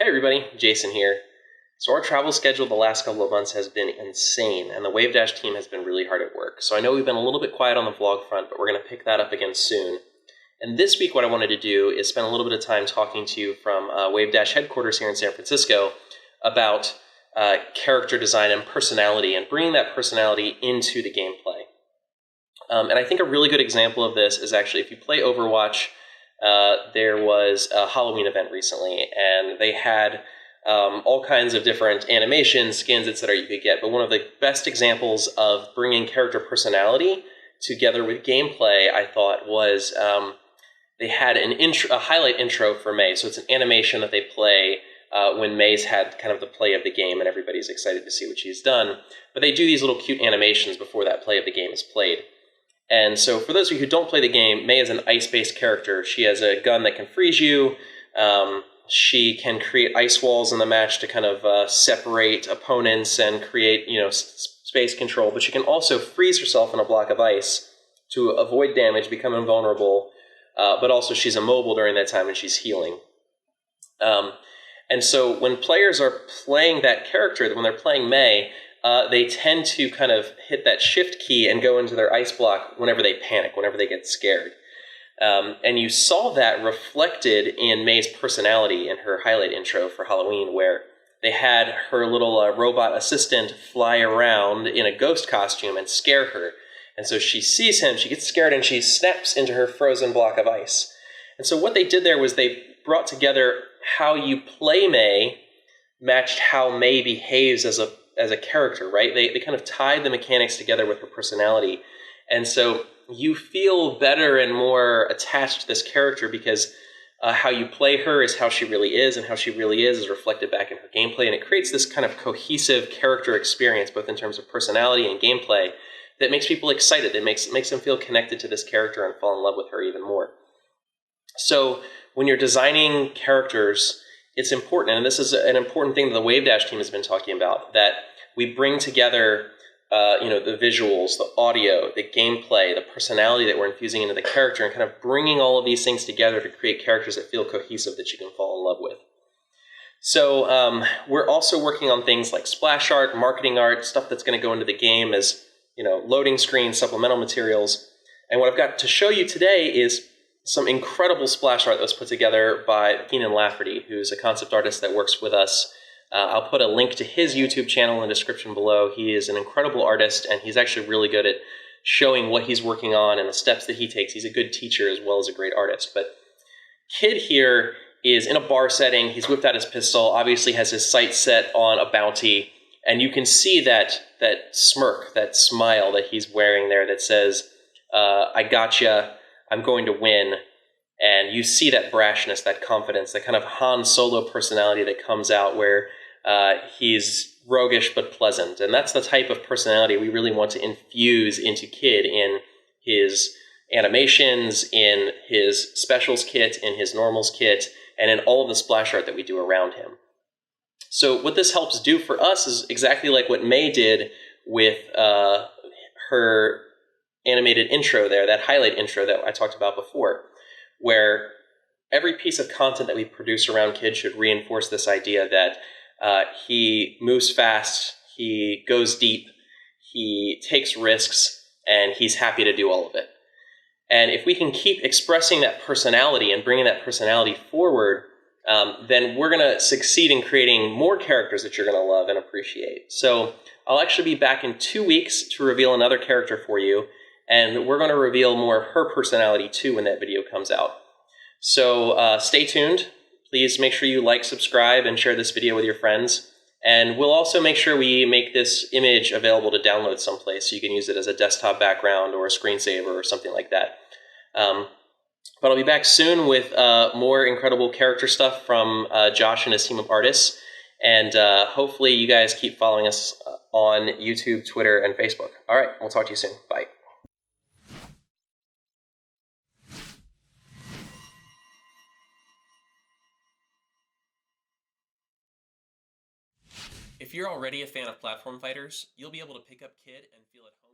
Hey everybody, Jason here. So our travel schedule the last couple of months has been insane, and the Wave Dash team has been really hard at work. So I know we've been a little bit quiet on the vlog front, but we're going to pick that up again soon. And this week what I wanted to do is spend a little bit of time talking to you from Wave Dash headquarters here in San Francisco about character design and personality, and bringing that personality into the gameplay. And I think a really good example of this is actually if you play Overwatch. There was a Halloween event recently, and they had all kinds of different animations, skins, etc. you could get. But one of the best examples of bringing character personality together with gameplay, I thought, was they had a highlight intro for Mei. So it's an animation that they play when Mei's had kind of the play of the game, and everybody's excited to see what she's done. But they do these little cute animations before that play of the game is played. And so for those of you who don't play the game, Mei is an ice-based character. She has a gun that can freeze you. She can create ice walls in the match to kind of separate opponents and create, space control. But she can also freeze herself in a block of ice to avoid damage, become invulnerable. But also she's immobile during that time and she's healing. And so when players are playing that character, when they're playing Mei, they tend to kind of hit that shift key and go into their ice block whenever they panic, whenever they get scared. And you saw that reflected in Mei's personality in her highlight intro for Halloween, where they had her little robot assistant fly around in a ghost costume and scare her. And so she sees him, she gets scared, and she snaps into her frozen block of ice. And so what they did there was they brought together how you play Mei matched how Mei behaves as a character, right? They kind of tied the mechanics together with her personality. And so you feel better and more attached to this character because how you play her is how she really is, and how she really is reflected back in her gameplay. And it creates this kind of cohesive character experience, both in terms of personality and gameplay, that makes people excited. It makes them feel connected to this character and fall in love with her even more. So when you're designing characters, it's important, and this is an important thing that the Wave Dash team has been talking about, that we bring together the visuals, the audio, the gameplay, the personality that we're infusing into the character, and kind of bringing all of these things together to create characters that feel cohesive, that you can fall in love with. So we're also working on things like splash art, marketing art, stuff that's going to go into the game as loading screens, supplemental materials. And what I've got to show you today is some incredible splash art that was put together by Kienan Lafferty, who's a concept artist that works with us. I'll put a link to his YouTube channel in the description below. He is an incredible artist, and he's actually really good at showing what he's working on and the steps that he takes. He's a good teacher as well as a great artist. But Kid here is in a bar setting. He's whipped out his pistol, obviously has his sights set on a bounty, and you can see that smirk, that smile that he's wearing there that says, I gotcha, I'm going to win. And you see that brashness, that confidence, that kind of Han Solo personality that comes out where he's roguish but pleasant. And that's the type of personality we really want to infuse into Kid in his animations, in his specials kit, in his normals kit, and in all of the splash art that we do around him. So what this helps do for us is exactly like what Mei did with her animated intro there, that highlight intro that I talked about before, where every piece of content that we produce around Kid should reinforce this idea that he moves fast, he goes deep, he takes risks, and he's happy to do all of it. And if we can keep expressing that personality and bringing that personality forward, then we're going to succeed in creating more characters that you're going to love and appreciate. So I'll actually be back in 2 weeks to reveal another character for you, and we're going to reveal more of her personality too when that video comes out. So stay tuned. Please make sure you like, subscribe, and share this video with your friends. And we'll also make sure we make this image available to download someplace so you can use it as a desktop background or a screensaver or something like that. But I'll be back soon with more incredible character stuff from Josh and his team of artists. And hopefully you guys keep following us on YouTube, Twitter, and Facebook. All right, we'll talk to you soon. Bye. If you're already a fan of platform fighters, you'll be able to pick up Kid and feel at home.